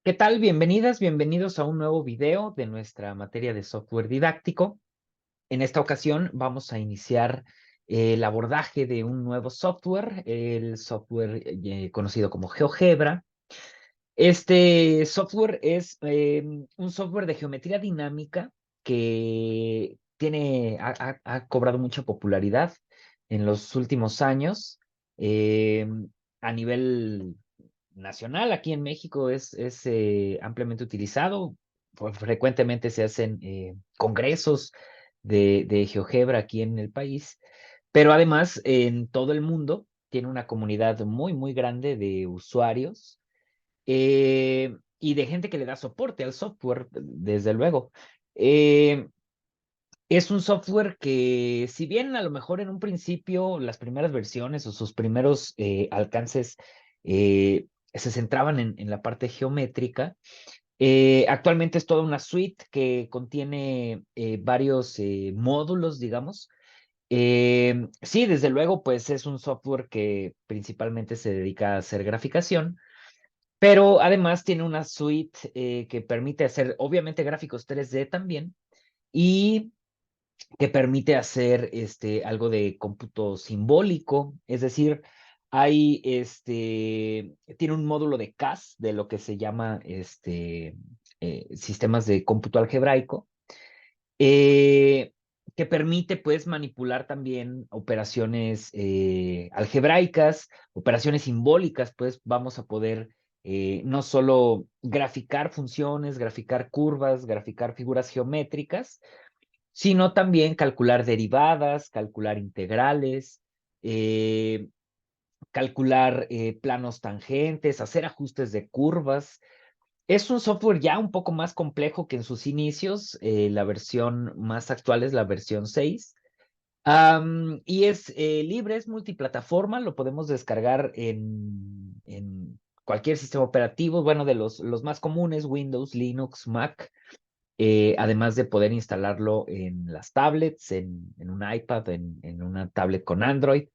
¿Qué tal? Bienvenidas, bienvenidos a un nuevo video de nuestra materia de software didáctico. En esta ocasión vamos a iniciar el abordaje de un nuevo software, el software conocido como GeoGebra. Este software es un software de geometría dinámica que ha cobrado mucha popularidad en los últimos años. A nivel nacional, aquí en México es ampliamente utilizado. Frecuentemente se hacen congresos de GeoGebra aquí en el país, pero además en todo el mundo tiene una comunidad muy, muy grande de usuarios y de gente que le da soporte al software, desde luego. Eh, es un software que, si bien a lo mejor en un principio las primeras versiones o sus primeros alcances se centraban en la parte geométrica, actualmente es toda una suite que contiene varios módulos, digamos. Sí, desde luego, pues es un software que principalmente se dedica a hacer graficación, pero además tiene una suite que permite hacer, obviamente, gráficos 3D también, y que permite hacer algo de cómputo simbólico, es decir, tiene un módulo de CAS, de lo que se llama sistemas de cómputo algebraico, eh, que permite pues manipular también operaciones algebraicas, operaciones simbólicas, pues vamos a poder no solo graficar funciones, graficar curvas, graficar figuras geométricas, sino también calcular derivadas, calcular integrales, eh, calcular planos tangentes, hacer ajustes de curvas. Es un software ya un poco más complejo que en sus inicios. La versión más actual es la versión 6. Y es libre, es multiplataforma, lo podemos descargar en cualquier sistema operativo, bueno, de los más comunes, Windows, Linux, Mac, además de poder instalarlo en las tablets, en un iPad, en una tablet con Android.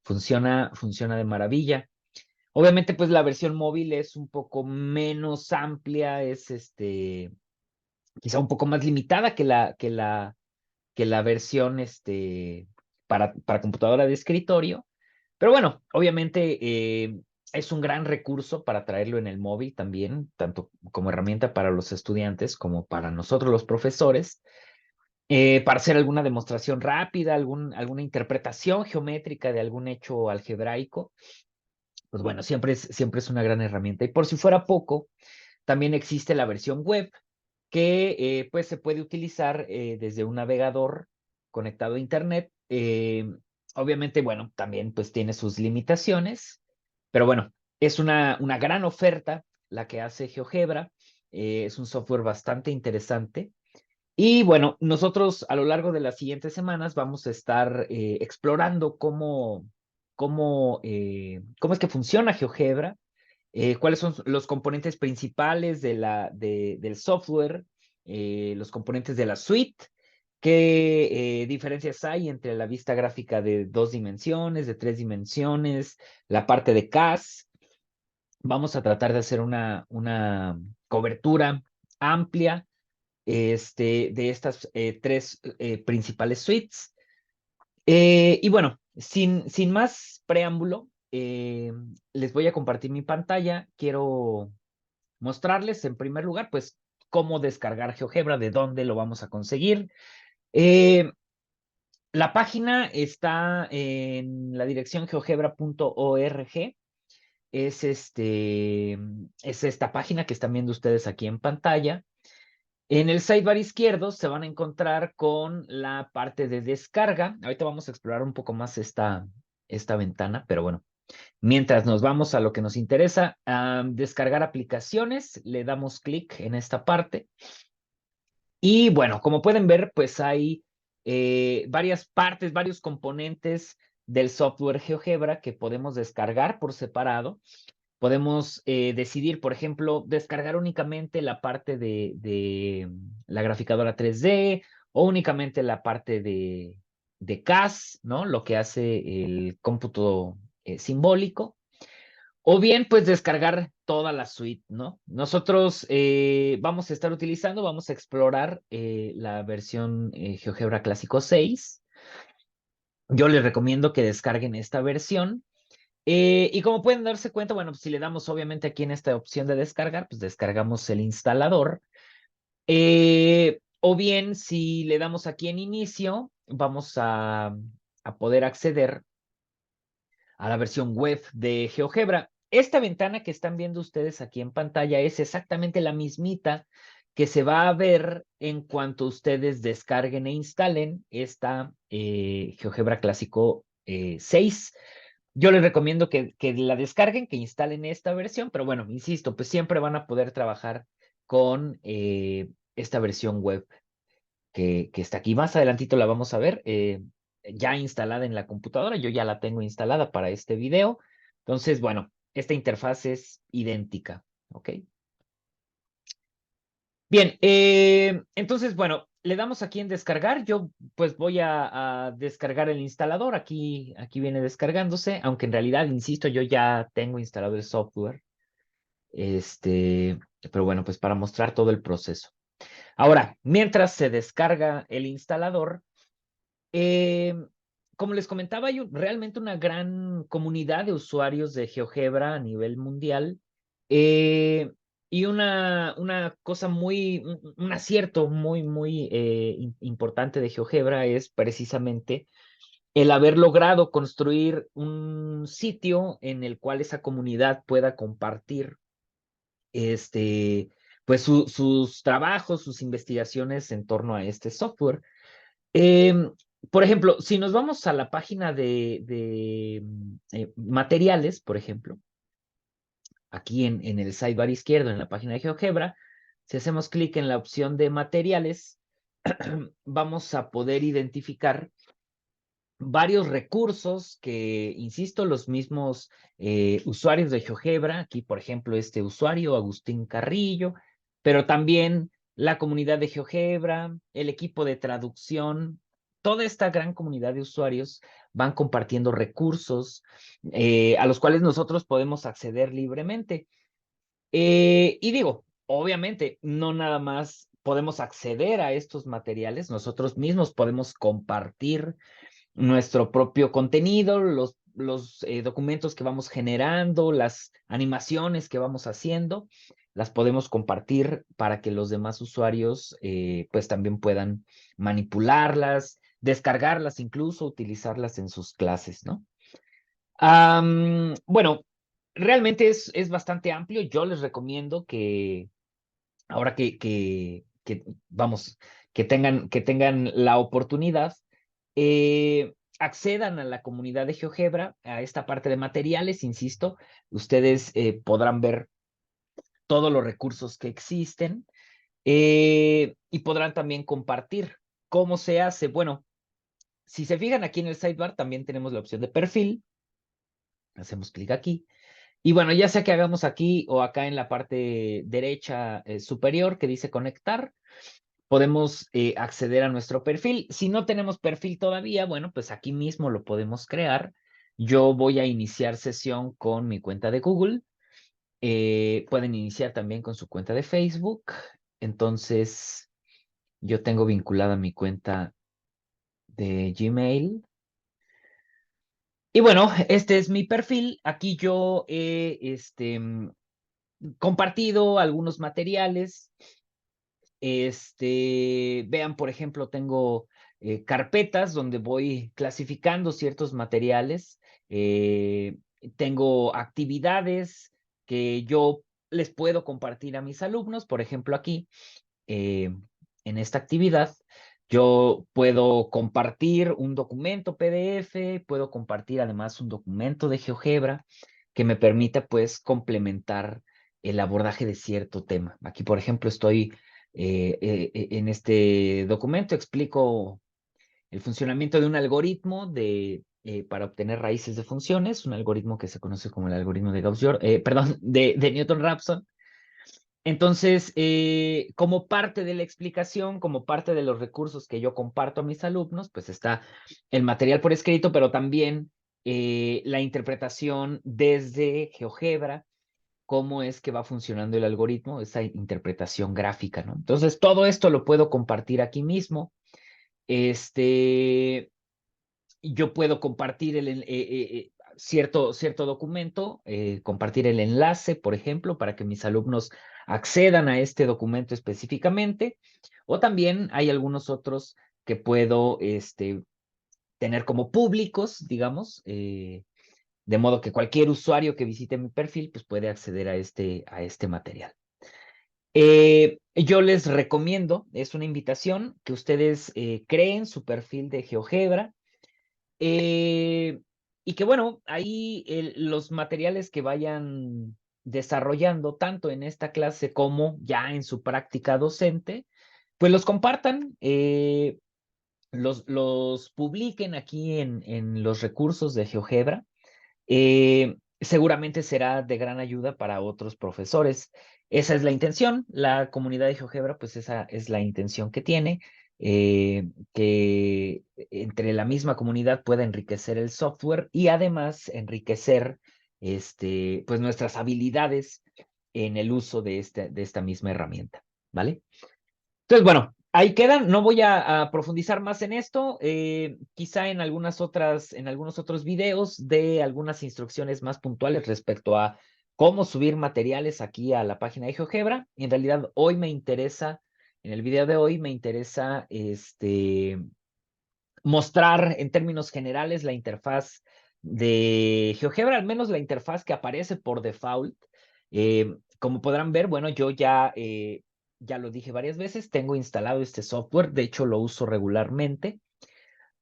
Funciona de maravilla. Obviamente, pues la versión móvil es un poco menos amplia, es quizá un poco más limitada que la versión para computadora de escritorio. Pero bueno, obviamente es un gran recurso para traerlo en el móvil también, tanto como herramienta para los estudiantes como para nosotros los profesores, para hacer alguna demostración rápida, alguna interpretación geométrica de algún hecho algebraico. Pues bueno, siempre es una gran herramienta. Y por si fuera poco, también existe la versión web que pues se puede utilizar desde un navegador conectado a Internet. Obviamente, bueno, también pues tiene sus limitaciones, pero bueno, es una gran oferta la que hace GeoGebra. Es un software bastante interesante. Y bueno, nosotros a lo largo de las siguientes semanas vamos a estar explorando cómo es que funciona GeoGebra, cuáles son los componentes principales del software, los componentes de la suite, qué diferencias hay entre la vista gráfica de 2 dimensiones, de 3 dimensiones, la parte de CAS. Vamos a tratar de hacer una cobertura amplia de estas tres principales suites. Y bueno, sin más preámbulo, les voy a compartir mi pantalla. Quiero mostrarles en primer lugar, pues, cómo descargar GeoGebra, de dónde lo vamos a conseguir. Eh, la página está en la dirección geogebra.org. Es esta página que están viendo ustedes aquí en pantalla. En el sidebar izquierdo se van a encontrar con la parte de descarga. Ahorita vamos a explorar un poco más esta ventana, pero bueno, mientras nos vamos a lo que nos interesa, descargar aplicaciones, le damos clic en esta parte. Y bueno, como pueden ver, pues hay varias partes, varios componentes del software GeoGebra que podemos descargar por separado. Podemos decidir, por ejemplo, descargar únicamente la parte de la graficadora 3D o únicamente la parte de CAS, ¿no? Lo que hace el cómputo simbólico. O bien, pues descargar toda la suite, ¿no? Nosotros vamos a estar utilizando, vamos a explorar la versión GeoGebra Clásico 6. Yo les recomiendo que descarguen esta versión. Y como pueden darse cuenta, bueno, pues si le damos obviamente aquí en esta opción de descargar, pues descargamos el instalador. O bien, si le damos aquí en inicio, vamos a poder acceder a la versión web de GeoGebra. Esta ventana que están viendo ustedes aquí en pantalla es exactamente la mismita que se va a ver en cuanto ustedes descarguen e instalen esta GeoGebra Clásico 6. Yo les recomiendo que la descarguen, que instalen esta versión, pero bueno, insisto, pues siempre van a poder trabajar con esta versión web que está aquí. Más adelantito la vamos a ver, ya instalada en la computadora. Yo ya la tengo instalada para este video. Entonces, bueno, esta interfaz es idéntica, ¿ok? Bien, entonces, bueno, le damos aquí en descargar. Yo pues voy a descargar el instalador. Aquí viene descargándose, aunque en realidad, insisto, yo ya tengo instalado el software. Pero bueno, pues para mostrar todo el proceso. Ahora, mientras se descarga el instalador, eh, como les comentaba, hay realmente una gran comunidad de usuarios de GeoGebra a nivel mundial. eh, y una cosa un acierto muy importante de GeoGebra es precisamente el haber logrado construir un sitio en el cual esa comunidad pueda compartir este, pues sus trabajos, sus investigaciones en torno a este software. Em, por ejemplo, si nos vamos a la página de materiales, por ejemplo, aquí en el sidebar izquierdo, en la página de GeoGebra, si hacemos clic en la opción de materiales, vamos a poder identificar varios recursos que, insisto, los mismos usuarios de GeoGebra, aquí por ejemplo este usuario, Agustín Carrillo, pero también la comunidad de GeoGebra, el equipo de traducción, toda esta gran comunidad de usuarios van compartiendo recursos a los cuales nosotros podemos acceder libremente. Y digo, obviamente, no nada más podemos acceder a estos materiales, nosotros mismos podemos compartir nuestro propio contenido, los documentos que vamos generando, las animaciones que vamos haciendo, las podemos compartir para que los demás usuarios pues también puedan manipularlas, descargarlas, incluso utilizarlas en sus clases, ¿no? Bueno, realmente es bastante amplio. Yo les recomiendo que ahora vamos, que tengan la oportunidad, accedan a la comunidad de GeoGebra, a esta parte de materiales, insisto, ustedes podrán ver todos los recursos que existen y podrán también compartir. ¿Cómo se hace? Bueno, si se fijan aquí en el sidebar, también tenemos la opción de perfil. Hacemos clic aquí. Y bueno, ya sea que hagamos aquí o acá en la parte derecha superior que dice conectar, podemos acceder a nuestro perfil. Si no tenemos perfil todavía, bueno, pues aquí mismo lo podemos crear. Yo voy a iniciar sesión con mi cuenta de Google. Pueden iniciar también con su cuenta de Facebook. Entonces, yo tengo vinculada mi cuenta de Gmail. Y bueno, este es mi perfil. Aquí yo he compartido algunos materiales. Vean, por ejemplo, tengo carpetas donde voy clasificando ciertos materiales. eh, Tengo actividades que yo les puedo compartir a mis alumnos. Por ejemplo, aquí, eh, en esta actividad, yo puedo compartir un documento PDF, puedo compartir además un documento de GeoGebra que me permita, pues, complementar el abordaje de cierto tema. Aquí, por ejemplo, estoy en este documento, explico el funcionamiento de un algoritmo para obtener raíces de funciones, un algoritmo que se conoce como el algoritmo de perdón, de Newton-Raphson. Entonces, como parte de la explicación, como parte de los recursos que yo comparto a mis alumnos, pues está el material por escrito, pero también la interpretación desde GeoGebra cómo es que va funcionando el algoritmo, esa interpretación gráfica, ¿no? Entonces, todo esto lo puedo compartir aquí mismo. Yo puedo compartir cierto documento, compartir el enlace, por ejemplo, para que mis alumnos accedan a este documento específicamente, o también hay algunos otros que puedo tener como públicos, digamos, de modo que cualquier usuario que visite mi perfil pues puede acceder a este material. Yo les recomiendo, es una invitación, que ustedes creen su perfil de GeoGebra, eh, y que bueno, ahí los materiales que vayan desarrollando, tanto en esta clase como ya en su práctica docente, pues los compartan, los publiquen aquí en los recursos de GeoGebra. Seguramente será de gran ayuda para otros profesores. Esa es la intención. La comunidad de GeoGebra, pues esa es la intención que tiene, que entre la misma comunidad pueda enriquecer el software y además enriquecer pues nuestras habilidades en el uso de esta misma herramienta, ¿vale? Entonces, bueno, ahí quedan. No voy a profundizar más en esto. Quizá en algunos otros videos de algunas instrucciones más puntuales respecto a cómo subir materiales aquí a la página de GeoGebra. En realidad, en el video de hoy me interesa mostrar en términos generales la interfaz de GeoGebra, al menos la interfaz que aparece por default. Como podrán ver, bueno, yo ya lo dije varias veces, tengo instalado este software, de hecho lo uso regularmente.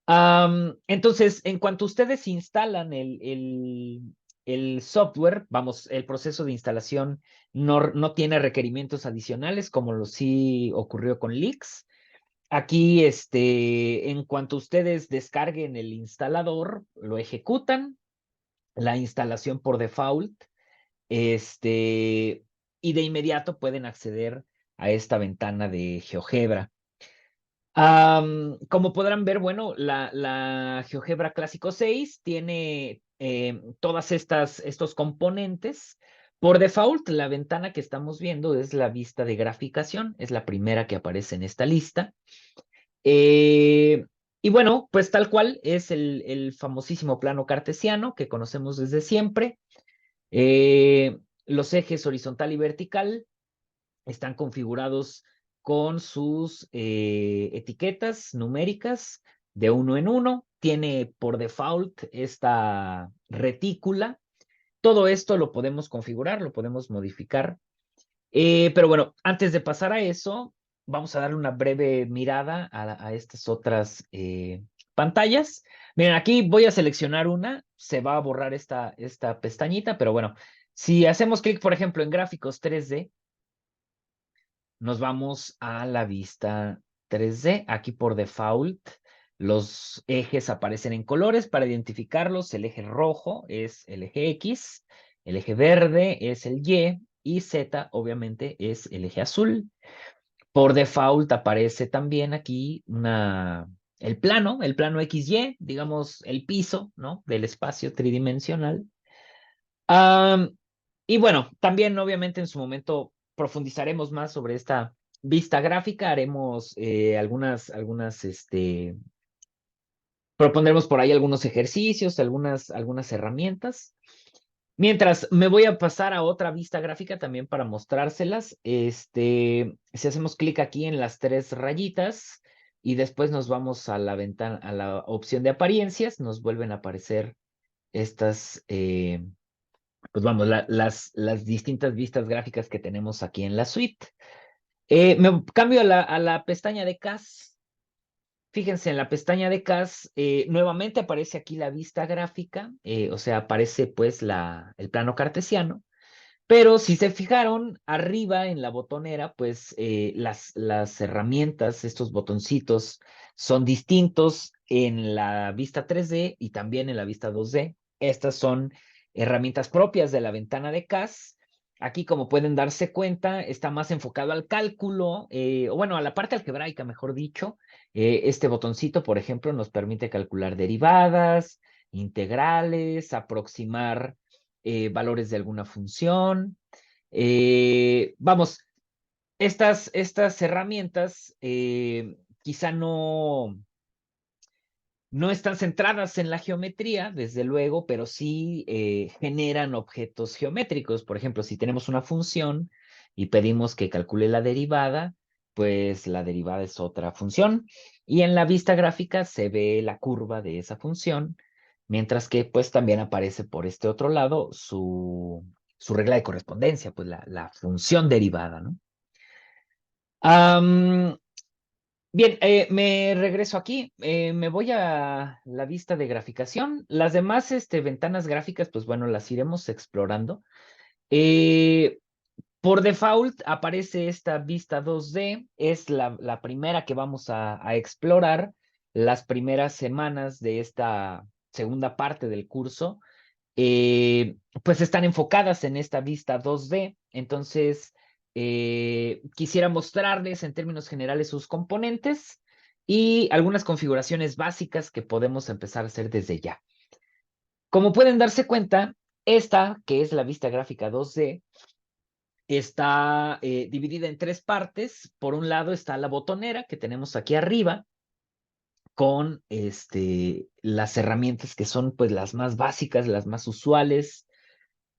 Entonces, en cuanto ustedes instalan el software, vamos, el proceso de instalación no tiene requerimientos adicionales como lo sí ocurrió con Leaks. Aquí, en cuanto ustedes descarguen el instalador, lo ejecutan, la instalación por default, y de inmediato pueden acceder a esta ventana de GeoGebra. Como podrán ver, bueno, la GeoGebra Clásico 6 tiene todas estos componentes. Por default, la ventana que estamos viendo es la vista de graficación, es la primera que aparece en esta lista. Eh, y bueno, pues tal cual es el famosísimo plano cartesiano que conocemos desde siempre. Los ejes horizontal y vertical están configurados con sus etiquetas numéricas de uno en uno. Tiene por default esta retícula. Todo esto lo podemos configurar, lo podemos modificar. Pero bueno, antes de pasar a eso, vamos a darle una breve mirada a estas otras pantallas. Miren, aquí voy a seleccionar una, se va a borrar esta pestañita, pero bueno, si hacemos clic, por ejemplo, en gráficos 3D, nos vamos a la vista 3D. Aquí por default, los ejes aparecen en colores para identificarlos. El eje rojo es el eje X, el eje verde es el y Z obviamente es el eje azul. Por default aparece también aquí el plano XY, digamos el piso, ¿no? Del espacio tridimensional. Y bueno, también obviamente en su momento profundizaremos más sobre esta vista gráfica, haremos propondremos por ahí algunos ejercicios, algunas herramientas. Mientras me voy a pasar a otra vista gráfica también para mostrárselas. Si hacemos clic aquí en las tres rayitas y después nos vamos a la ventana, a la opción de apariencias, nos vuelven a aparecer estas, pues vamos, las distintas vistas gráficas que tenemos aquí en la suite. Me cambio a la pestaña de CAS. Fíjense, en la pestaña de CAS, nuevamente aparece aquí la vista gráfica, o sea, aparece pues el plano cartesiano, pero si se fijaron, arriba en la botonera, pues las herramientas, estos botoncitos, son distintos en la vista 3D y también en la vista 2D. Estas son herramientas propias de la ventana de CAS. Aquí, como pueden darse cuenta, está más enfocado al cálculo, o bueno, a la parte algebraica, mejor dicho. Este botoncito, por ejemplo, nos permite calcular derivadas, integrales, aproximar valores de alguna función. Vamos, estas herramientas quizá no están centradas en la geometría, desde luego, pero sí generan objetos geométricos. Por ejemplo, si tenemos una función y pedimos que calcule la derivada, pues la derivada es otra función. Y en la vista gráfica se ve la curva de esa función, mientras que pues también aparece por este otro lado su regla de correspondencia, pues la función derivada, ¿no? Am, Bien, me regreso aquí, me voy a la vista de graficación. Las demás ventanas gráficas, pues bueno, las iremos explorando. Eh, por default aparece esta vista 2D, es la primera que vamos a explorar las primeras semanas de esta segunda parte del curso. Pues están enfocadas en esta vista 2D. Entonces, quisiera mostrarles en términos generales sus componentes y algunas configuraciones básicas que podemos empezar a hacer desde ya. Como pueden darse cuenta, esta, que es la vista gráfica 2D, está dividida en tres partes. Por un lado está la botonera que tenemos aquí arriba, con las herramientas que son pues las más básicas, las más usuales.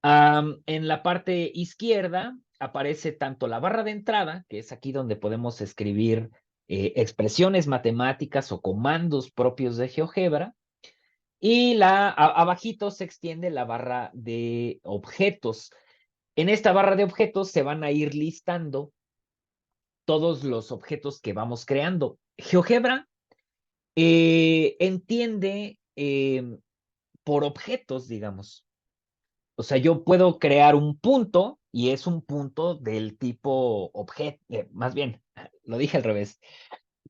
En la parte izquierda aparece tanto la barra de entrada, que es aquí donde podemos escribir expresiones matemáticas o comandos propios de GeoGebra, y abajito se extiende la barra de objetos. En esta barra de objetos se van a ir listando todos los objetos que vamos creando. GeoGebra entiende por objetos, digamos. O sea, yo puedo crear un punto y es un punto del tipo objeto, más bien, lo dije al revés.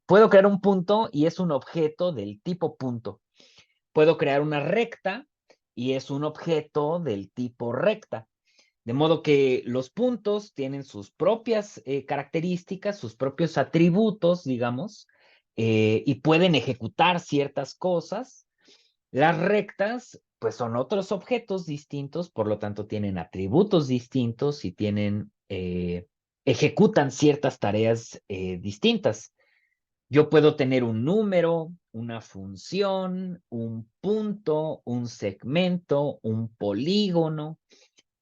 Puedo crear un punto y es un objeto del tipo punto. Puedo crear una recta y es un objeto del tipo recta. De modo que los puntos tienen sus propias características, sus propios atributos, digamos, y pueden ejecutar ciertas cosas. Las rectas, pues son otros objetos distintos, por lo tanto tienen atributos distintos y ejecutan ciertas tareas distintas. Yo puedo tener un número, una función, un punto, un segmento, un polígono.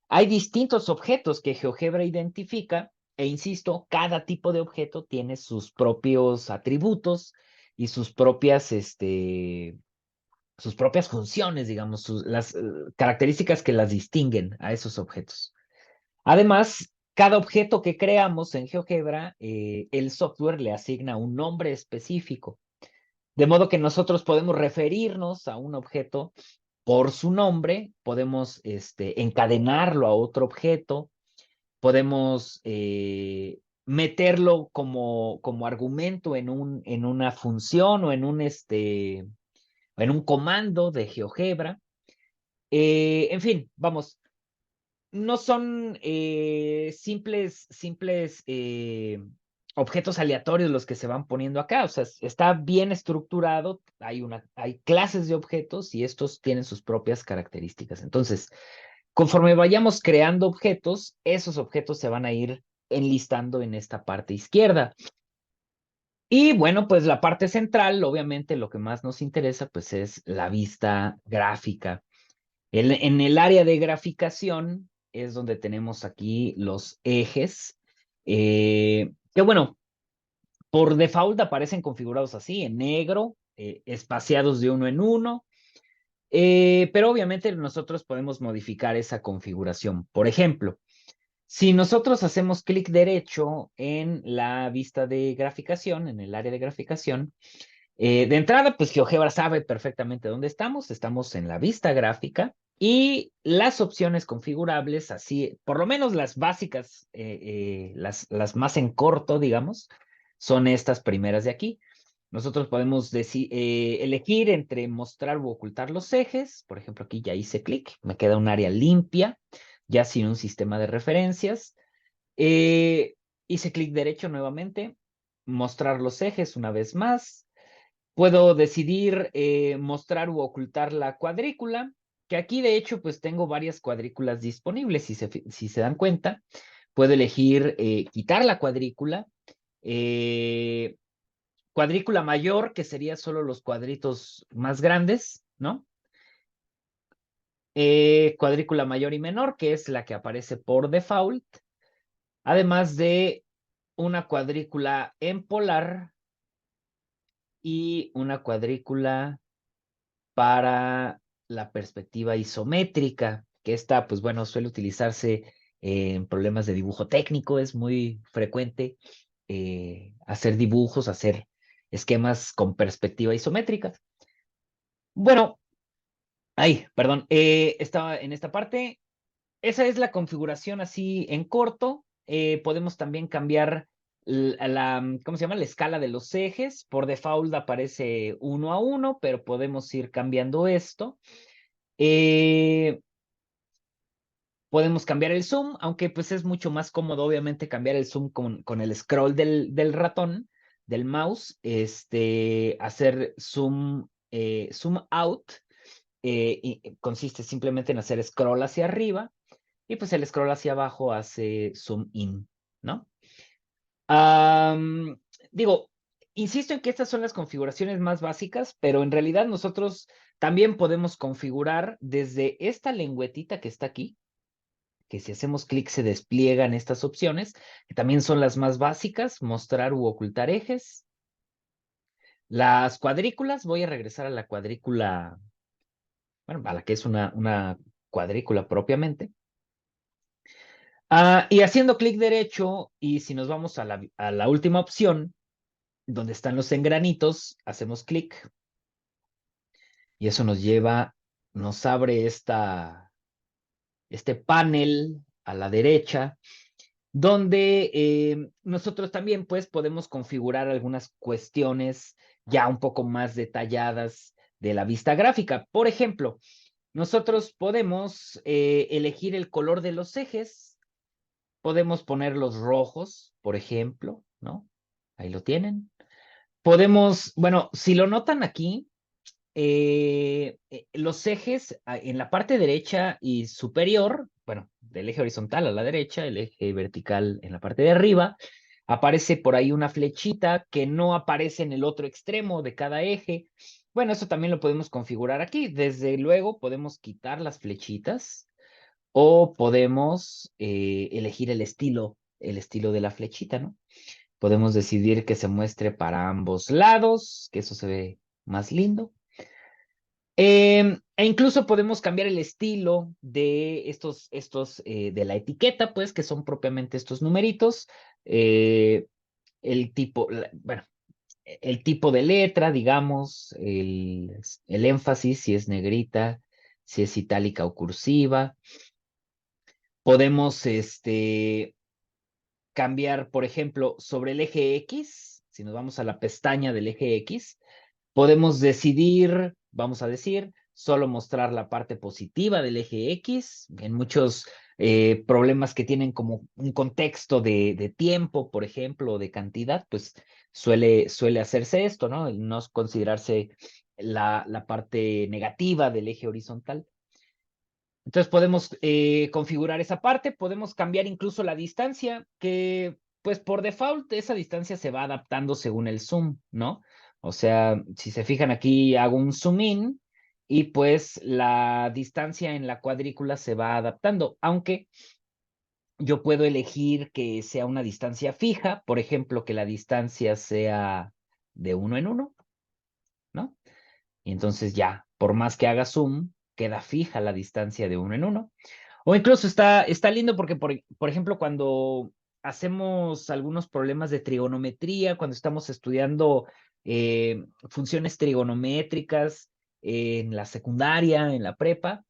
Hay distintos objetos que GeoGebra identifica e insisto, cada tipo de objeto tiene sus propios atributos y sus propias funciones, digamos, las características que las distinguen a esos objetos. Además, cada objeto que creamos en GeoGebra, el software le asigna un nombre específico, de modo que nosotros podemos referirnos a un objeto por su nombre, podemos encadenarlo a otro objeto, podemos meterlo como argumento en una función o en un comando de GeoGebra. En fin, vamos, no son simples objetos aleatorios los que se van poniendo acá. O sea, está bien estructurado, hay clases de objetos y estos tienen sus propias características. Entonces, conforme vayamos creando objetos, esos objetos se van a ir enlistando en esta parte izquierda. Y bueno, pues la parte central, obviamente lo que más nos interesa, pues es la vista gráfica. En el área de graficación es donde tenemos aquí los ejes, que bueno, por default aparecen configurados así, en negro, espaciados de uno en uno, pero obviamente nosotros podemos modificar esa configuración. Por ejemplo, si nosotros hacemos clic derecho en la vista de graficación, en el área de graficación, de entrada, pues GeoGebra sabe perfectamente dónde estamos. Estamos en la vista gráfica y las opciones configurables, así, por lo menos las básicas, las más en corto, digamos, son estas primeras de aquí. Nosotros podemos elegir entre mostrar u ocultar los ejes. Por ejemplo, aquí ya hice clic, me queda un área limpia, ya sin un sistema de referencias. Hice clic derecho nuevamente, mostrar los ejes una vez más. Puedo decidir mostrar u ocultar la cuadrícula. que aquí de hecho pues tengo varias cuadrículas disponibles, si se dan cuenta. Puedo elegir quitar la cuadrícula, cuadrícula mayor, que sería solo los cuadritos más grandes, ¿no? Cuadrícula mayor y menor, que es la que aparece por default, además de una cuadrícula en polar y una cuadrícula para la perspectiva isométrica, que esta, pues bueno, suele utilizarse en problemas de dibujo técnico, es muy frecuente hacer dibujos, hacer esquemas con perspectiva isométrica. Bueno, ay, perdón, estaba en esta parte. Esa es la configuración así en corto. Podemos también cambiar ¿cómo se llama? La escala de los ejes. Por default aparece 1 a 1, pero podemos ir cambiando esto. Eh, Podemos cambiar el zoom, aunque pues es mucho más cómodo, obviamente, cambiar el zoom con el scroll del ratón, del mouse, hacer zoom out, y consiste simplemente en hacer scroll hacia arriba, y pues el scroll hacia abajo hace zoom in, ¿no? Am, Digo, insisto en que estas son las configuraciones más básicas, pero en realidad nosotros también podemos configurar desde esta lengüetita que está aquí, que si hacemos clic se despliegan estas opciones, que también son las más básicas: mostrar u ocultar ejes. Las cuadrículas, voy a regresar a la cuadrícula, bueno, a la que es una cuadrícula propiamente. Y haciendo clic derecho, y si nos vamos a la última opción, donde están los engranitos, hacemos clic y eso nos abre este panel a la derecha, donde nosotros también pues podemos configurar algunas cuestiones ya un poco más detalladas de la vista gráfica. Por ejemplo, nosotros podemos elegir el color de los ejes, podemos ponerlos rojos, por ejemplo, ¿no? Ahí lo tienen. Podemos, bueno, si lo notan aquí, los ejes en la parte derecha y superior, bueno, del eje horizontal a la derecha, el eje vertical en la parte de arriba, aparece por ahí una flechita que no aparece en el otro extremo de cada eje. Bueno, eso también lo podemos configurar aquí. Desde luego podemos quitar las flechitas o podemos elegir el estilo de la flechita, ¿no? Podemos decidir que se muestre para ambos lados, que eso se ve más lindo. E incluso podemos cambiar el estilo de de la etiqueta, pues, que son propiamente estos numeritos. eh, el tipo, bueno, el tipo de letra, digamos, el énfasis, si es negrita, si es itálica o cursiva. Podemos, cambiar, por ejemplo, sobre el eje X, si nos vamos a la pestaña del eje X, podemos decidir, vamos a decir, solo mostrar la parte positiva del eje X. En muchos problemas que tienen como un contexto de tiempo, por ejemplo, o de cantidad, pues suele hacerse esto, ¿no? El no considerarse la parte negativa del eje horizontal. Entonces podemos configurar esa parte, podemos cambiar incluso la distancia, que pues por default esa distancia se va adaptando según el zoom, ¿no? O sea, si se fijan aquí, hago un zoom in y pues la distancia en la cuadrícula se va adaptando, aunque yo puedo elegir que sea una distancia fija, por ejemplo, que la distancia sea de 1 en 1, ¿no? Y entonces ya, por más que haga zoom, queda fija la distancia de 1 en 1. O incluso está lindo porque, por ejemplo, cuando hacemos algunos problemas de trigonometría, cuando estamos estudiando funciones trigonométricas en la secundaria, en la prepa,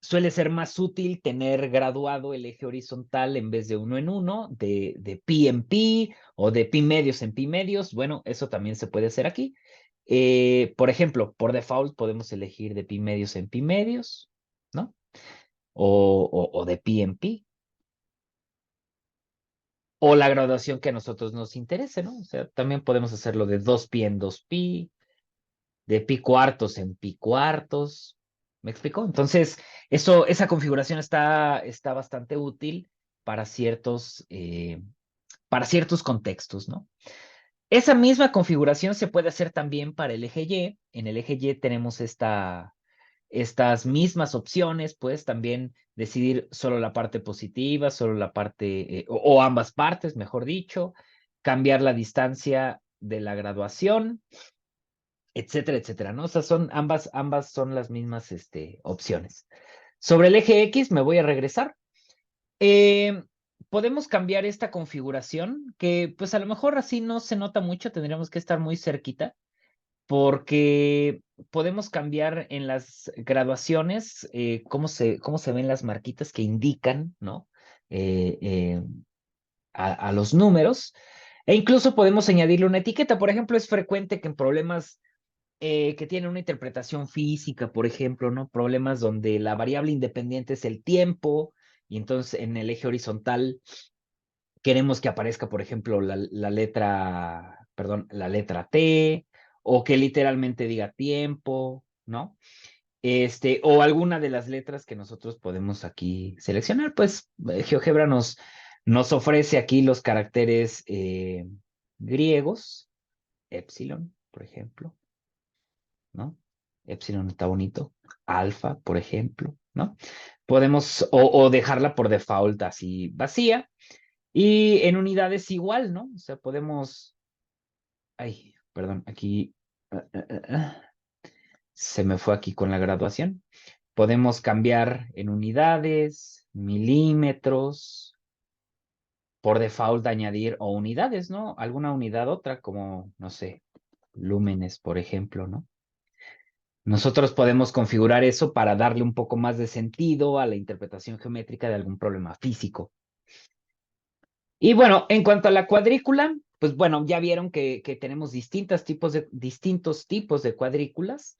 suele ser más útil tener graduado el eje horizontal en vez de 1 en 1, de pi en pi o de pi medios en pi medios. Bueno, eso también se puede hacer aquí. Por ejemplo, por default podemos elegir de pi medios en pi medios, ¿no? O de pi en pi, o la graduación que a nosotros nos interese, ¿no? O sea, también podemos hacerlo de 2 pi en 2 pi, de pi cuartos en pi cuartos. ¿Me explico? Entonces, esa configuración está bastante útil para para ciertos contextos, ¿no? Esa misma configuración se puede hacer también para el eje Y. En el eje Y tenemos estas mismas opciones, pues también decidir solo la parte positiva, solo la parte, o ambas partes, mejor dicho, cambiar la distancia de la graduación, etcétera, etcétera, ¿no? O sea, ambas son las mismas opciones. Sobre el eje X me voy a regresar. Eh, Podemos cambiar esta configuración, que pues a lo mejor así no se nota mucho, tendríamos que estar muy cerquita, porque podemos cambiar en las graduaciones cómo se ven las marquitas que indican, ¿no? Eh, eh, a los números. E incluso podemos añadirle una etiqueta. Por ejemplo, es frecuente que en problemas que tienen una interpretación física, por ejemplo, ¿no? Problemas donde la variable independiente es el tiempo, y entonces en el eje horizontal queremos que aparezca, por ejemplo, la letra, perdón, la letra T, o que literalmente diga tiempo, ¿no? O alguna de las letras que nosotros podemos aquí seleccionar, pues GeoGebra nos ofrece aquí los caracteres griegos, epsilon, por ejemplo, ¿no? Epsilon está bonito. Alfa, por ejemplo, ¿no? Podemos, o dejarla por default así vacía. Y en unidades igual, ¿no? O sea, podemos. Ay, perdón, aquí. Se me fue aquí con la graduación. Podemos cambiar en unidades, milímetros, por default añadir o unidades, ¿no? Alguna unidad otra, como, no sé, lúmenes, por ejemplo, ¿no? Nosotros podemos configurar eso para darle un poco más de sentido a la interpretación geométrica de algún problema físico. Y bueno, en cuanto a la cuadrícula, pues bueno, ya vieron que tenemos distintos tipos de cuadrículas,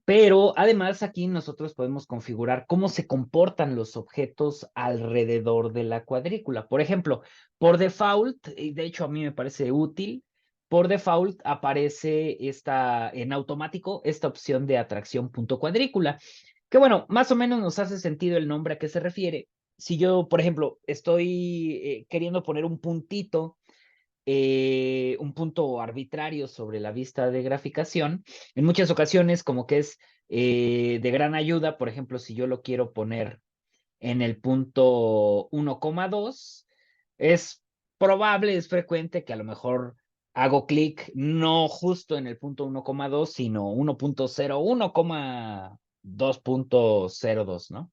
pero además aquí nosotros podemos configurar cómo se comportan los objetos alrededor de la cuadrícula. Por ejemplo, por default, y de hecho a mí me parece útil, por default aparece en automático esta opción de atracción punto cuadrícula, que bueno, más o menos nos hace sentido el nombre a qué se refiere. Si yo, por ejemplo, estoy queriendo poner un punto arbitrario sobre la vista de graficación, en muchas ocasiones como que es de gran ayuda, por ejemplo, si yo lo quiero poner en el punto 1,2, es probable, es frecuente que a lo mejor hago clic no justo en el punto 1,2, sino 1,02.02, ¿no?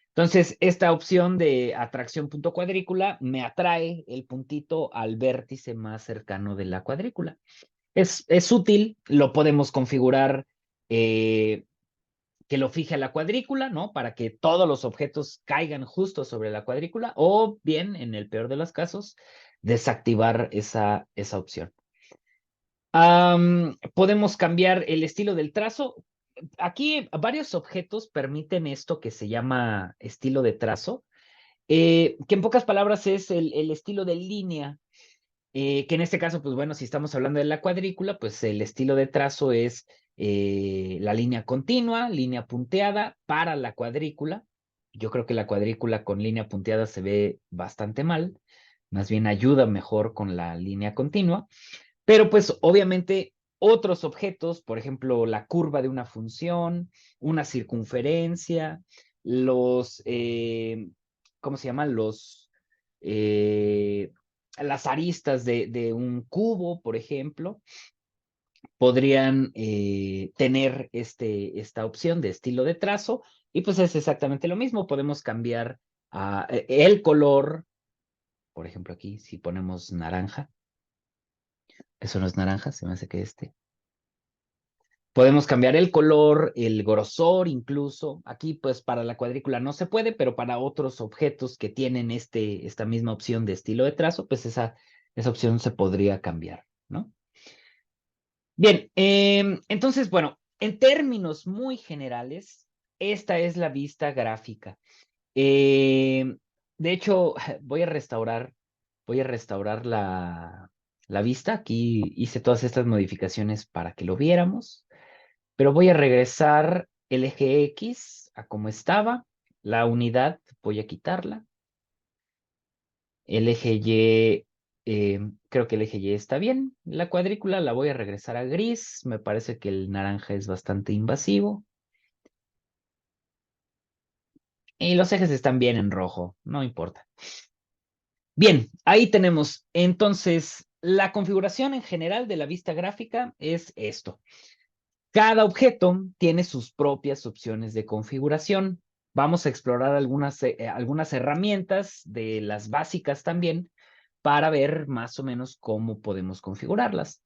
Entonces, esta opción de atracción punto cuadrícula me atrae el puntito al vértice más cercano de la cuadrícula. Es útil, lo podemos configurar que lo fije a la cuadrícula, ¿no? Para que todos los objetos caigan justo sobre la cuadrícula, o bien, en el peor de los casos, desactivar esa opción. Podemos cambiar el estilo del trazo. Aquí varios objetos permiten esto que se llama estilo de trazo, que en pocas palabras es el estilo de línea, que en este caso, pues bueno, si estamos hablando de la cuadrícula, pues el estilo de trazo es la línea continua, línea punteada para la cuadrícula. Yo creo que la cuadrícula con línea punteada se ve bastante mal, más bien ayuda mejor con la línea continua, pero pues obviamente otros objetos, por ejemplo, la curva de una función, una circunferencia, ¿cómo se llaman? Eh, las aristas de un cubo, por ejemplo, podrían tener esta opción de estilo de trazo, y pues es exactamente lo mismo. Podemos cambiar el color, por ejemplo, aquí, si ponemos naranja, eso no es naranja, se me hace que Podemos cambiar el color, el grosor incluso. Aquí, pues, para la cuadrícula no se puede, pero para otros objetos que tienen esta misma opción de estilo de trazo, pues esa opción se podría cambiar, ¿no? Bien, entonces, bueno, en términos muy generales, esta es la vista gráfica. Em, de hecho, voy a restaurar la vista. Aquí hice todas estas modificaciones para que lo viéramos. Pero voy a regresar el eje X a como estaba, la unidad voy a quitarla, el eje Y, creo que el eje Y está bien, la cuadrícula la voy a regresar a gris, me parece que el naranja es bastante invasivo, y los ejes están bien en rojo, no importa. Bien, ahí tenemos. Entonces, la configuración en general de la vista gráfica es esto. Cada objeto tiene sus propias opciones de configuración. Vamos a explorar algunas herramientas de las básicas también para ver más o menos cómo podemos configurarlas.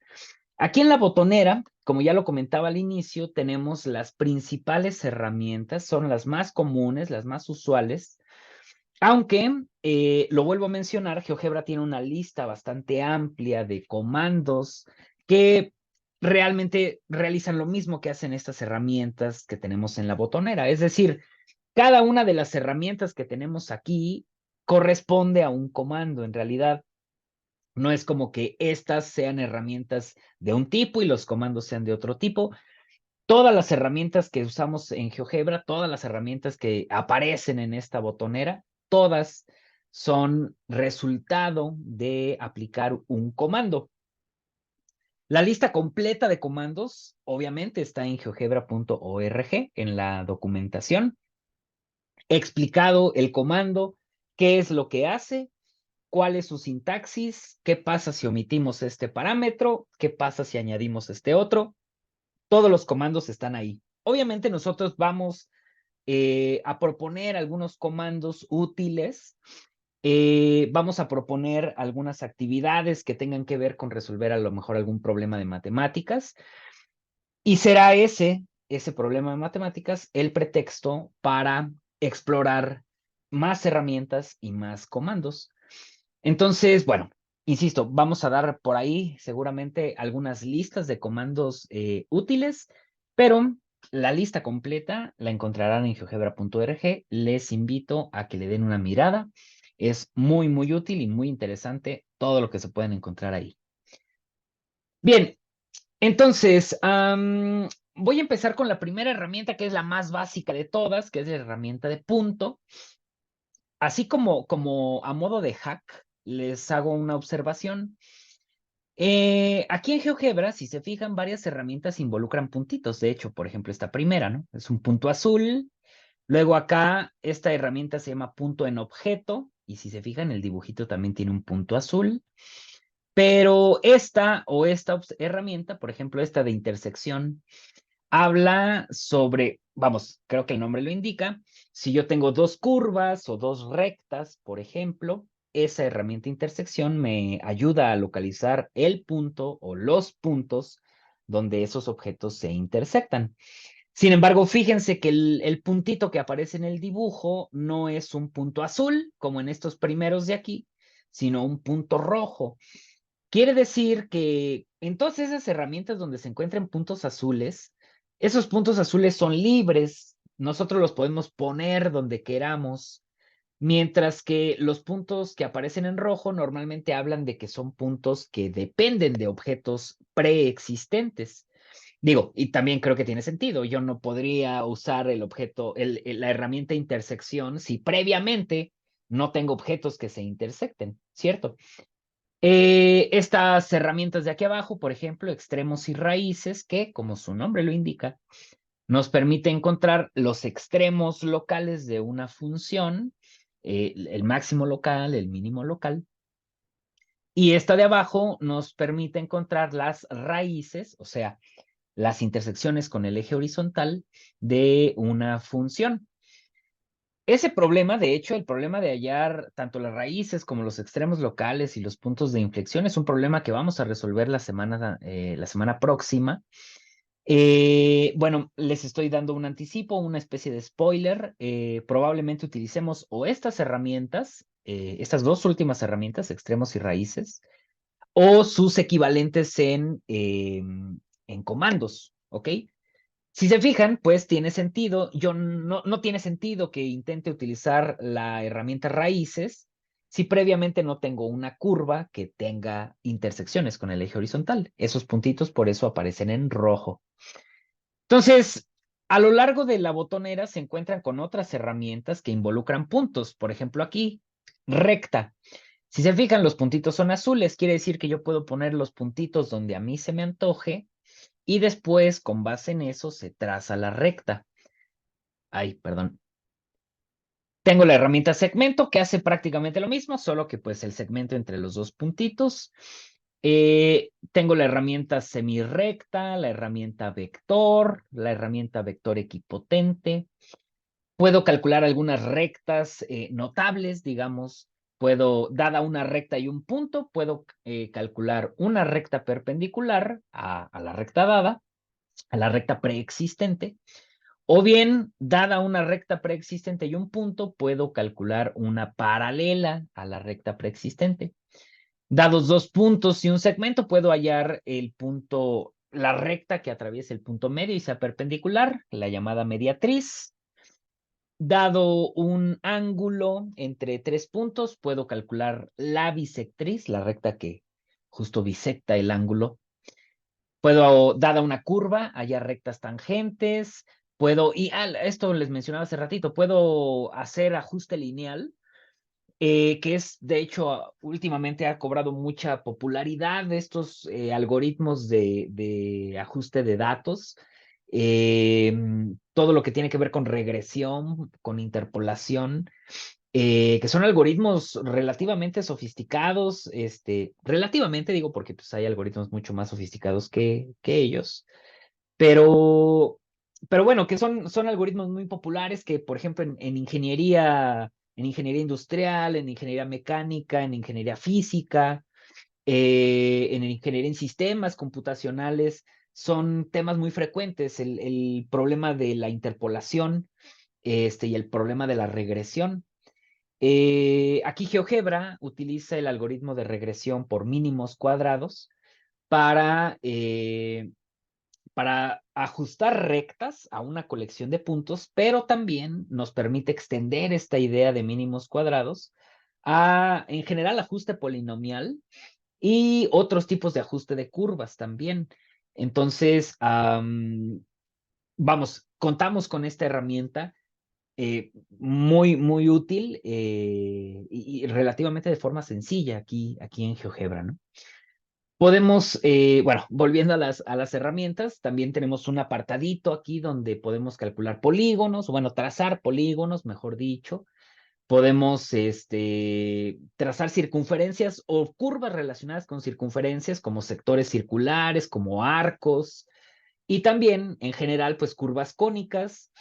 Aquí en la botonera, como ya lo comentaba al inicio, tenemos las principales herramientas, son las más comunes, las más usuales, aunque, lo vuelvo a mencionar, GeoGebra tiene una lista bastante amplia de comandos que realmente realizan lo mismo que hacen estas herramientas que tenemos en la botonera. Es decir, cada una de las herramientas que tenemos aquí corresponde a un comando. En realidad, no es como que estas sean herramientas de un tipo y los comandos sean de otro tipo. Todas las herramientas que usamos en GeoGebra, todas las herramientas que aparecen en esta botonera, todas son resultado de aplicar un comando. La lista completa de comandos, obviamente, está en geogebra.org, en la documentación. He explicado el comando, qué es lo que hace, cuál es su sintaxis, qué pasa si omitimos este parámetro, qué pasa si añadimos este otro. Todos los comandos están ahí. Obviamente nosotros vamos a proponer algunos comandos útiles. Vamos a proponer algunas actividades que tengan que ver con resolver a lo mejor algún problema de matemáticas. Y será ese problema de matemáticas el pretexto para explorar más herramientas y más comandos. Entonces, bueno, insisto, vamos a dar por ahí seguramente algunas listas de comandos útiles, pero la lista completa la encontrarán en geogebra.org. Les invito a que le den una mirada. Es muy, muy útil y muy interesante todo lo que se pueden encontrar ahí. Bien, entonces, voy a empezar con la primera herramienta, que es la más básica de todas, que es la herramienta de punto. Así como a modo de hack, les hago una observación. Aquí en GeoGebra, si se fijan, varias herramientas involucran puntitos. De hecho, por ejemplo, esta primera, ¿no? Es un punto azul. Luego acá, esta herramienta se llama punto en objeto. Y si se fijan, el dibujito también tiene un punto azul. Pero esta herramienta, por ejemplo, esta de intersección, habla sobre, vamos, creo que el nombre lo indica, si yo tengo dos curvas o dos rectas, por ejemplo, esa herramienta intersección me ayuda a localizar el punto o los puntos donde esos objetos se intersectan. Sin embargo, fíjense que el puntito que aparece en el dibujo no es un punto azul, como en estos primeros de aquí, sino un punto rojo. Quiere decir que en todas esas herramientas donde se encuentran puntos azules, esos puntos azules son libres, nosotros los podemos poner donde queramos, mientras que los puntos que aparecen en rojo normalmente hablan de que son puntos que dependen de objetos preexistentes. Digo, y también creo que tiene sentido, yo no podría usar el objeto, la herramienta intersección si previamente no tengo objetos que se intersecten, ¿cierto? Estas herramientas de aquí abajo, por ejemplo, extremos y raíces, que, como su nombre lo indica, nos permite encontrar los extremos locales de una función, el máximo local, el mínimo local. Y esta de abajo nos permite encontrar las raíces, o sea, las intersecciones con el eje horizontal de una función. Ese problema, de hecho, el problema de hallar tanto las raíces como los extremos locales y los puntos de inflexión es un problema que vamos a resolver la semana próxima. Bueno, les estoy dando un anticipo, una especie de spoiler. Probablemente utilicemos o estas herramientas, estas dos últimas herramientas, extremos y raíces, o sus equivalentes en comandos, ¿ok? Si se fijan, pues tiene sentido. No tiene sentido que intente utilizar la herramienta raíces si previamente no tengo una curva que tenga intersecciones con el eje horizontal. Esos puntitos por eso aparecen en rojo. Entonces, A lo largo de la botonera se encuentran con otras herramientas que involucran puntos. Por ejemplo, aquí, recta. Si se fijan, los puntitos son azules. Quiere decir que yo puedo poner los puntitos donde a mí se me antoje y después, con base en eso, se traza la recta. Ay, perdón. Tengo la herramienta segmento que hace prácticamente lo mismo, solo que pues el segmento entre los dos puntitos. Tengo la herramienta semirrecta, la herramienta vector equipotente. Puedo calcular algunas rectas notables, digamos. Dada una recta y un punto, puedo calcular una recta perpendicular a la recta dada, a la recta preexistente. O bien, dada una recta preexistente y un punto, puedo calcular una paralela a la recta preexistente. Dados dos puntos y un segmento, puedo hallar el punto, la recta que atraviesa el punto medio y sea perpendicular, la llamada mediatriz. Dado un ángulo entre tres puntos, puedo calcular la bisectriz, la recta que justo bisecta el ángulo. Puedo, dada una curva, hallar rectas tangentes. Esto les mencionaba hace ratito, puedo hacer ajuste lineal, que es, de hecho, últimamente ha cobrado mucha popularidad estos algoritmos de ajuste de datos. Todo lo que tiene que ver con regresión, con interpolación, que son algoritmos relativamente sofisticados, relativamente digo porque pues, hay algoritmos mucho más sofisticados que ellos, pero, pero bueno, que son algoritmos muy populares que, por ejemplo, en ingeniería industrial, en ingeniería mecánica, en ingeniería física, en ingeniería en sistemas computacionales, son temas muy frecuentes. El problema de la interpolación, y el problema de la regresión. Aquí GeoGebra utiliza el algoritmo de regresión por mínimos cuadrados para, para ajustar rectas a una colección de puntos, pero también nos permite extender esta idea de mínimos cuadrados a, en general, ajuste polinomial y otros tipos de ajuste de curvas también. Entonces, vamos, contamos con esta herramienta muy, muy útil y relativamente de forma sencilla aquí en GeoGebra, ¿no? Podemos, bueno, volviendo a las herramientas, también tenemos un apartadito aquí donde podemos calcular polígonos, o bueno, trazar polígonos, mejor dicho. Podemos trazar circunferencias o curvas relacionadas con circunferencias, como sectores circulares, como arcos, y también, en general, pues curvas cónicas,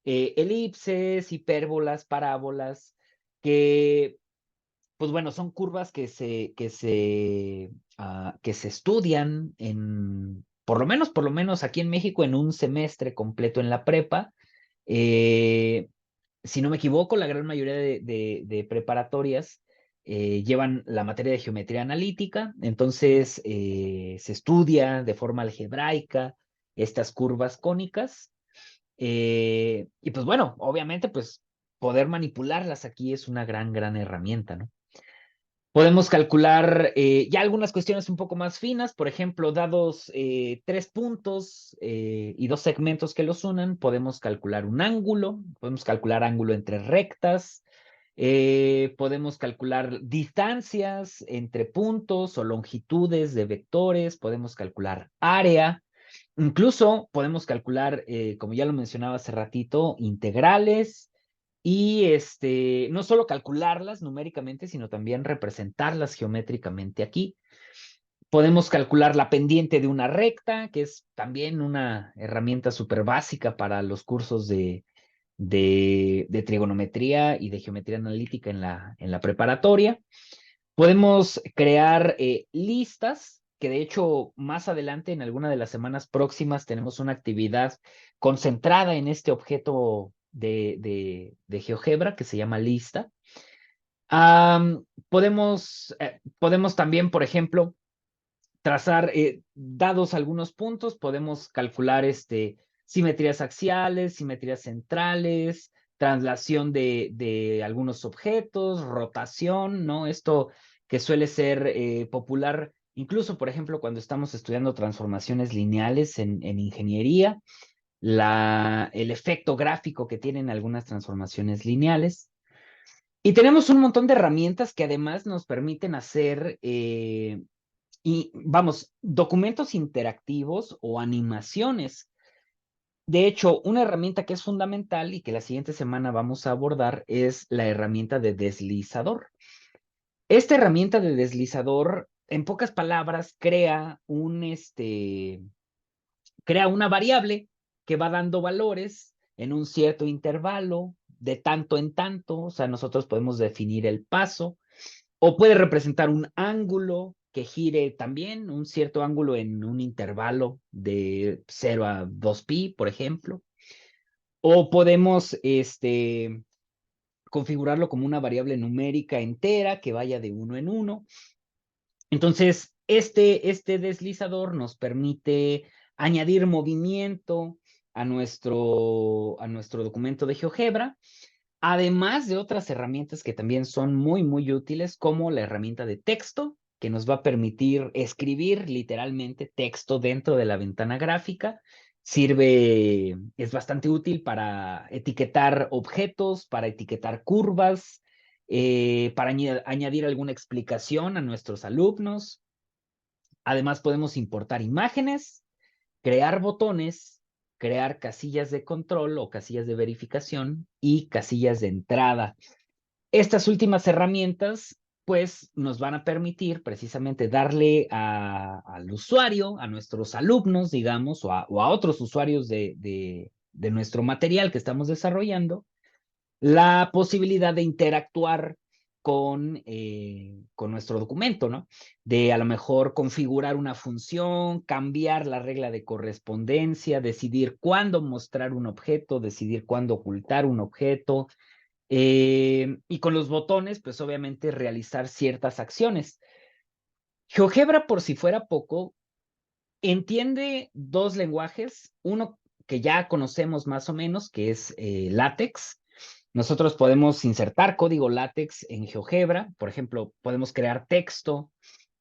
elipses, hipérbolas, parábolas, que pues bueno, son curvas que se estudian por lo menos aquí en México, en un semestre completo en la prepa. Eh, si no me equivoco, la gran mayoría de preparatorias llevan la materia de geometría analítica, entonces se estudia de forma algebraica estas curvas cónicas. Y pues bueno, obviamente, pues poder manipularlas aquí es una gran, gran herramienta, ¿no? Podemos calcular ya algunas cuestiones un poco más finas, por ejemplo, dados tres puntos y dos segmentos que los unan, podemos calcular un ángulo, podemos calcular ángulo entre rectas, podemos calcular distancias entre puntos o longitudes de vectores, podemos calcular área, incluso podemos calcular, como ya lo mencionaba hace ratito, integrales y no solo calcularlas numéricamente, sino también representarlas geométricamente aquí. Podemos calcular la pendiente de una recta, que es también una herramienta súper básica para los cursos de trigonometría y de geometría analítica en la preparatoria. Podemos crear listas, que de hecho más adelante, en alguna de las semanas próximas, tenemos una actividad concentrada en este objeto de GeoGebra que se llama lista. Podemos también, por ejemplo, trazar, dados algunos puntos, podemos calcular simetrías axiales, simetrías centrales, traslación de algunos objetos, rotación, ¿no? Esto que suele ser popular, incluso, por ejemplo, cuando estamos estudiando transformaciones lineales en ingeniería. el efecto gráfico que tienen algunas transformaciones lineales. Y tenemos un montón de herramientas que además nos permiten hacer, documentos interactivos o animaciones. De hecho, una herramienta que es fundamental y que la siguiente semana vamos a abordar es la herramienta de deslizador. Esta herramienta de deslizador, en pocas palabras, crea una variable que va dando valores en un cierto intervalo, de tanto en tanto, o sea, nosotros podemos definir el paso, o puede representar un ángulo que gire también, un cierto ángulo en un intervalo de 0 a 2pi, por ejemplo, o podemos configurarlo como una variable numérica entera que vaya de uno en uno. Entonces, este deslizador nos permite añadir movimiento a nuestro documento de GeoGebra, además de otras herramientas que también son muy, muy útiles, como la herramienta de texto, que nos va a permitir escribir literalmente texto dentro de la ventana gráfica. Es bastante útil para etiquetar objetos, para etiquetar curvas, para añadir alguna explicación a nuestros alumnos. Además, podemos importar imágenes, crear botones, crear casillas de control o casillas de verificación y casillas de entrada. Estas últimas herramientas, pues, nos van a permitir precisamente darle al usuario, a nuestros alumnos, digamos, o a otros usuarios de nuestro material que estamos desarrollando, la posibilidad de interactuar con nuestro documento, ¿no? De a lo mejor configurar una función, cambiar la regla de correspondencia, decidir cuándo mostrar un objeto, decidir cuándo ocultar un objeto, y con los botones, pues obviamente realizar ciertas acciones. GeoGebra, por si fuera poco, entiende dos lenguajes, uno que ya conocemos más o menos, que es LaTeX. Nosotros podemos insertar código LaTeX en GeoGebra, por ejemplo, podemos crear texto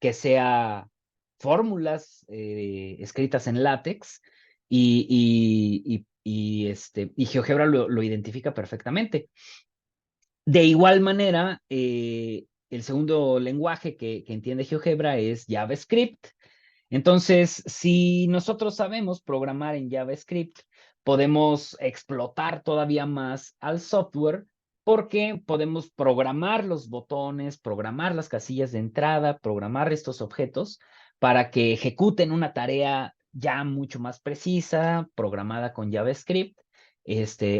que sea fórmulas escritas en LaTeX y GeoGebra lo identifica perfectamente. De igual manera, el segundo lenguaje que entiende GeoGebra es JavaScript. Entonces, si nosotros sabemos programar en JavaScript, podemos explotar todavía más al software porque podemos programar los botones, programar las casillas de entrada, programar estos objetos para que ejecuten una tarea ya mucho más precisa, programada con JavaScript,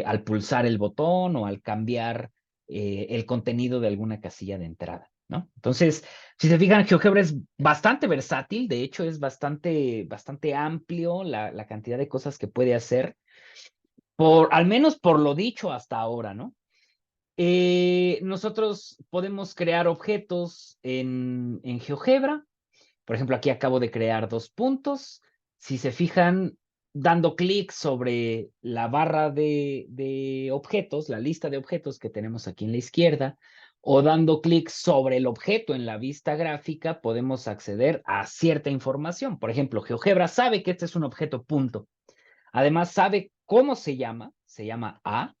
al pulsar el botón o al cambiar el contenido de alguna casilla de entrada, ¿no? Entonces, si se fijan, GeoGebra es bastante versátil, de hecho es bastante amplio la cantidad de cosas que puede hacer, al menos por lo dicho hasta ahora, ¿no? Nosotros podemos crear objetos en GeoGebra. Por ejemplo, aquí acabo de crear 2 puntos. Si se fijan, dando clic sobre la barra de objetos, la lista de objetos que tenemos aquí en la izquierda, o dando clic sobre el objeto en la vista gráfica, podemos acceder a cierta información. Por ejemplo, GeoGebra sabe que este es un objeto punto. Además, sabe cómo se llama A,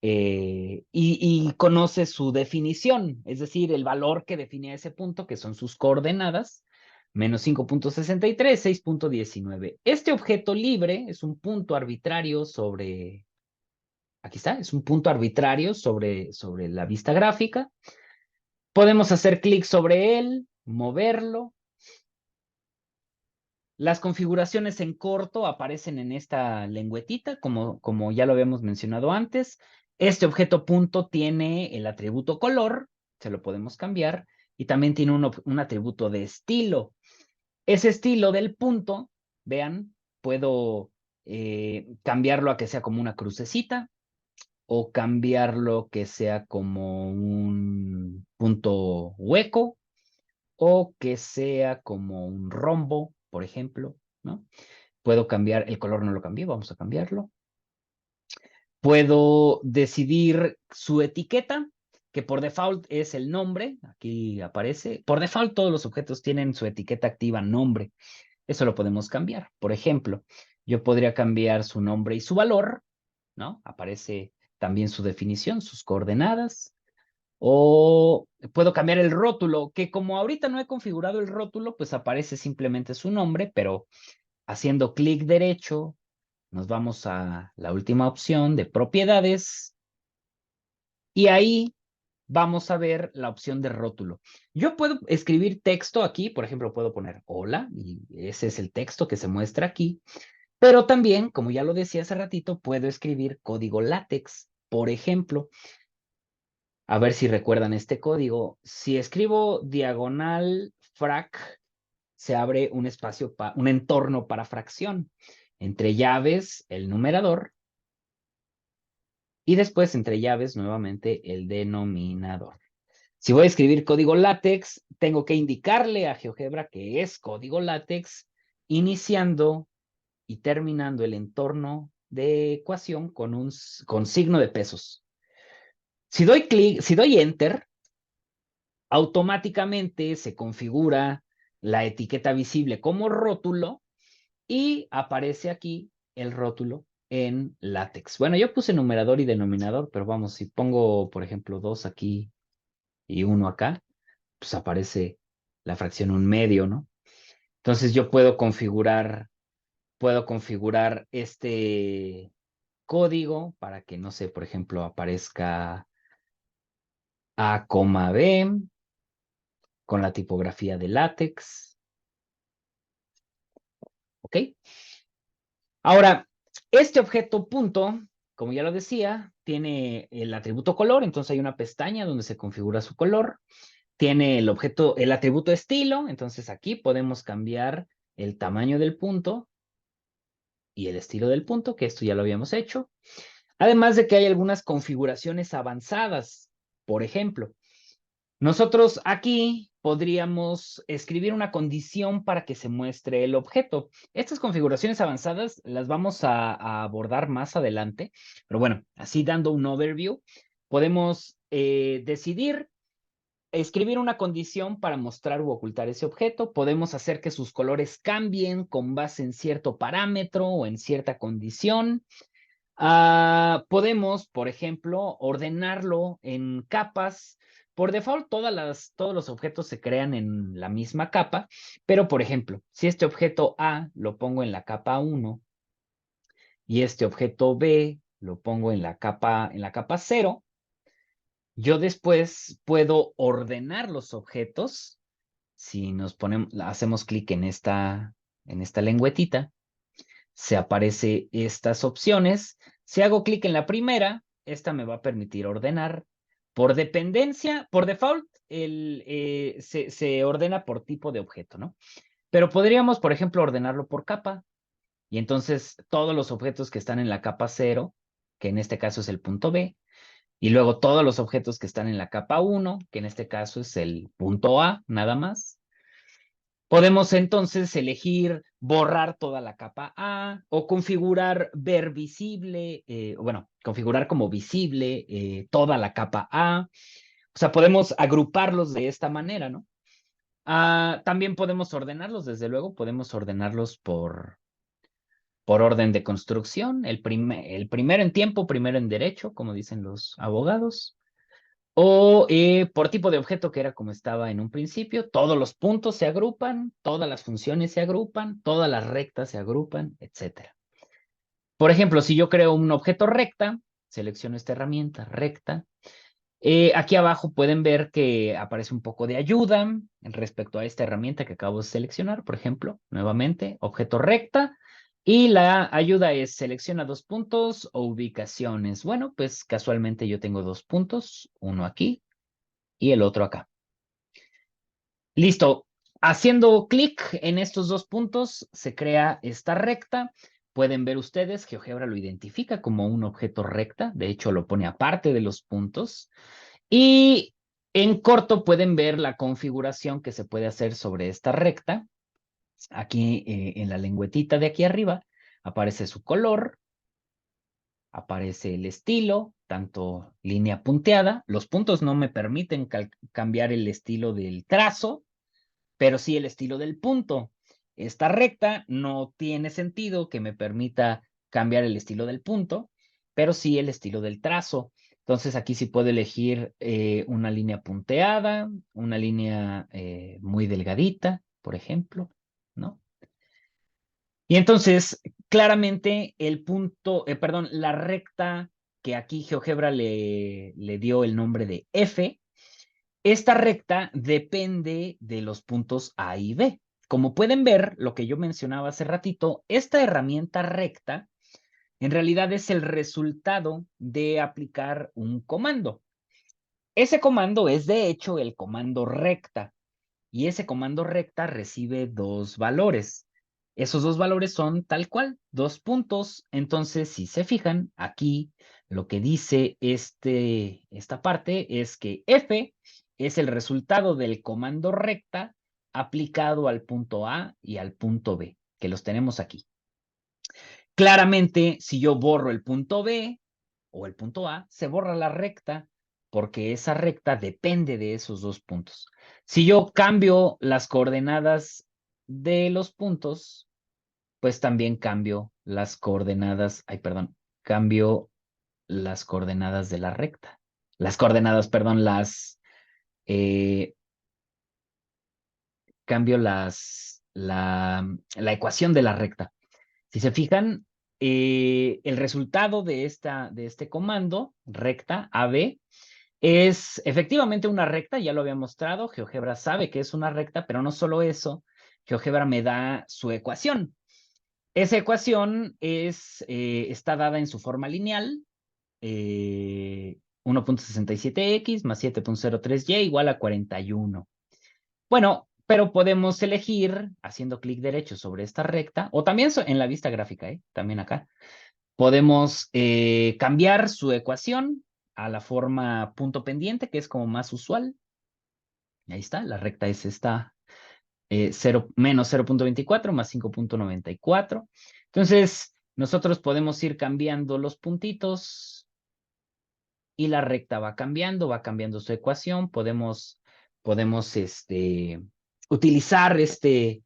y conoce su definición, es decir, el valor que define a ese punto, que son sus coordenadas, menos 5.63, 6.19. Este objeto libre es un punto arbitrario aquí está, es un punto arbitrario sobre la vista gráfica. Podemos hacer clic sobre él, moverlo. Las configuraciones en corto aparecen en esta lengüetita, como ya lo habíamos mencionado antes. Este objeto punto tiene el atributo color, se lo podemos cambiar, y también tiene un atributo de estilo. Ese estilo del punto, vean, puedo cambiarlo a que sea como una crucecita o cambiarlo que sea como un punto hueco o que sea como un rombo, por ejemplo, ¿no? Puedo cambiar, el color no lo cambié, vamos a cambiarlo. Puedo decidir su etiqueta, que por default es el nombre, aquí aparece. Por default todos los objetos tienen su etiqueta activa nombre. Eso lo podemos cambiar. Por ejemplo, Yo podría cambiar su nombre y su valor, ¿no? Aparece también su definición, sus coordenadas. O puedo cambiar el rótulo, que como ahorita no he configurado el rótulo, pues aparece simplemente su nombre, pero haciendo clic derecho, nos vamos a la última opción de propiedades y ahí vamos a ver la opción de rótulo. Yo puedo escribir texto aquí, por ejemplo, puedo poner hola y ese es el texto que se muestra aquí, pero también, como ya lo decía hace ratito, puedo escribir código látex, por ejemplo. A ver si recuerdan este código. Si escribo diagonal frac, se abre un espacio, un entorno para fracción. Entre llaves, el numerador. Y después, entre llaves, nuevamente, el denominador. Si voy a escribir código látex, tengo que indicarle a GeoGebra que es código látex, iniciando y terminando el entorno de ecuación con signo de pesos. Si doy clic, si doy enter, automáticamente se configura la etiqueta visible como rótulo y aparece aquí el rótulo en látex. Bueno, yo puse numerador y denominador, pero vamos, si pongo, por ejemplo, 2 aquí y 1 acá, pues aparece la fracción 1/2, ¿no? Entonces yo puedo configurar este código para que, no sé, por ejemplo, aparezca A, B con la tipografía de látex. ¿Ok? Ahora, este objeto punto, como ya lo decía, tiene el atributo color, entonces hay una pestaña donde se configura su color. Tiene el atributo estilo, entonces aquí podemos cambiar el tamaño del punto y el estilo del punto, que esto ya lo habíamos hecho. Además de que hay algunas configuraciones avanzadas. Por ejemplo, nosotros aquí podríamos escribir una condición para que se muestre el objeto. Estas configuraciones avanzadas las vamos a abordar más adelante, pero bueno, así dando un overview, podemos decidir escribir una condición para mostrar u ocultar ese objeto. Podemos hacer que sus colores cambien con base en cierto parámetro o en cierta condición. Podemos, por ejemplo, ordenarlo en capas. Por default, todos los objetos se crean en la misma capa, pero por ejemplo, si este objeto A lo pongo en la capa 1 y este objeto B lo pongo en la capa 0, yo después puedo ordenar los objetos. Si nos ponemos, hacemos clic en esta lengüetita, se aparecen estas opciones. Si hago clic en la primera, esta me va a permitir ordenar. Por dependencia, por default, se ordena por tipo de objeto, ¿no? Pero podríamos, por ejemplo, ordenarlo por capa. Y entonces todos los objetos que están en la capa 0, que en este caso es el punto B, y luego todos los objetos que están en la capa 1, que en este caso es el punto A, nada más. Podemos entonces elegir borrar toda la capa A o configurar ver visible, bueno, configurar como visible toda la capa A. O sea, podemos agruparlos de esta manera, ¿no? También podemos ordenarlos, desde luego, podemos ordenarlos por orden de construcción, el primero en tiempo, primero en derecho, como dicen los abogados. O por tipo de objeto, que era como estaba en un principio, todos los puntos se agrupan, todas las funciones se agrupan, todas las rectas se agrupan, etc. Por ejemplo, si yo creo un objeto recta, selecciono esta herramienta recta. Aquí abajo pueden ver que aparece un poco de ayuda respecto a esta herramienta que acabo de seleccionar. Por ejemplo, nuevamente, objeto recta. Y la ayuda es selecciona 2 puntos o ubicaciones. Bueno, pues casualmente yo tengo 2 puntos, uno aquí y el otro acá. Listo. Haciendo clic en estos 2 puntos, se crea esta recta. Pueden ver ustedes, GeoGebra lo identifica como un objeto recta. De hecho, lo pone aparte de los puntos. Y en corto pueden ver la configuración que se puede hacer sobre esta recta. Aquí en la lengüetita de aquí arriba aparece su color, aparece el estilo, tanto línea punteada. Los puntos no me permiten cambiar el estilo del trazo, pero sí el estilo del punto. esta recta no tiene sentido que me permita cambiar el estilo del punto, pero sí el estilo del trazo. Entonces aquí sí puedo elegir una línea punteada, una línea muy delgadita, por ejemplo, ¿no? Y entonces, claramente el punto, perdón, la recta que aquí GeoGebra le dio el nombre de F, esta recta depende de los puntos A y B. Como pueden ver, lo que yo mencionaba hace ratito, esta herramienta recta en realidad es el resultado de aplicar un comando. Ese comando es de hecho el comando recta y ese comando recta recibe dos valores. Esos dos valores son tal cual, dos puntos. Entonces, si se fijan, aquí lo que dice esta parte es que F es el resultado del comando recta aplicado al punto A y al punto B, que los tenemos aquí. Claramente, si yo borro el punto B o el punto A, se borra la recta porque esa recta depende de esos dos puntos. Si yo cambio las coordenadas de los puntos, pues también cambio las coordenadas, cambio las coordenadas de la recta. Las coordenadas, perdón, eh, cambio la ecuación de la recta. Si se fijan, el resultado de este comando, recta AB, es efectivamente una recta, ya lo había mostrado, GeoGebra sabe que es una recta, pero no solo eso, GeoGebra me da su ecuación. Esa ecuación está dada en su forma lineal, 1.67x más 7.03y igual a 41. Bueno, pero podemos elegir, haciendo clic derecho sobre esta recta, o también en la vista gráfica, también acá, podemos cambiar su ecuación a la forma punto pendiente, que es como más usual. Ahí está, la recta es esta, menos 0.24 más 5.94. Entonces, nosotros podemos ir cambiando los puntitos y la recta va cambiando su ecuación. Podemos utilizar esta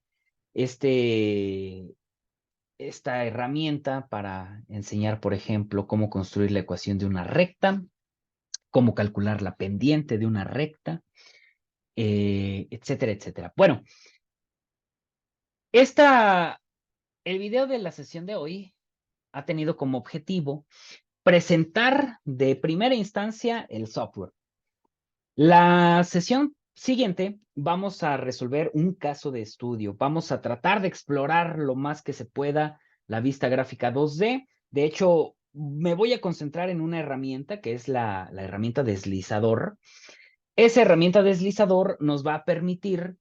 herramienta para enseñar, por ejemplo, cómo construir la ecuación de una recta, cómo calcular la pendiente de una recta, etcétera, etcétera. Bueno, el video de la sesión de hoy ha tenido como objetivo presentar de primera instancia el software. La sesión siguiente vamos a resolver un caso de estudio. Vamos a tratar de explorar lo más que se pueda la vista gráfica 2D. De hecho, me voy a concentrar en una herramienta que es la herramienta deslizador. Esa herramienta deslizador nos va a permitir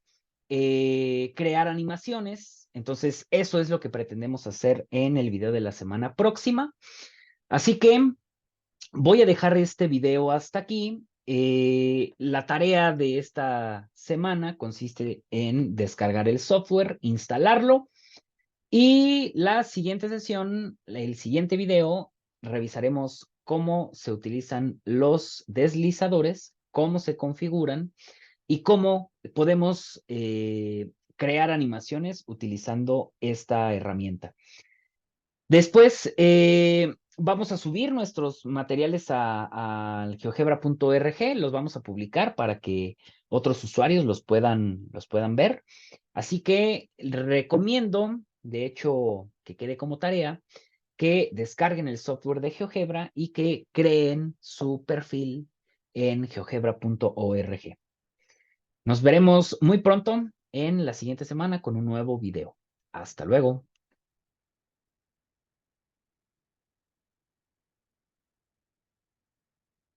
crear animaciones. Entonces, eso es lo que pretendemos hacer en el video de la semana próxima. Así que voy a dejar este video hasta aquí. La tarea de esta semana consiste en descargar el software, instalarlo y la siguiente sesión, el siguiente video, revisaremos cómo se utilizan los deslizadores, cómo se configuran y cómo podemos crear animaciones utilizando esta herramienta. Después vamos a subir nuestros materiales al geogebra.org, los vamos a publicar para que otros usuarios los puedan ver. Así que recomiendo, de hecho, que quede como tarea, que descarguen el software de GeoGebra y que creen su perfil en geogebra.org. Nos veremos muy pronto en la siguiente semana con un nuevo video. Hasta luego.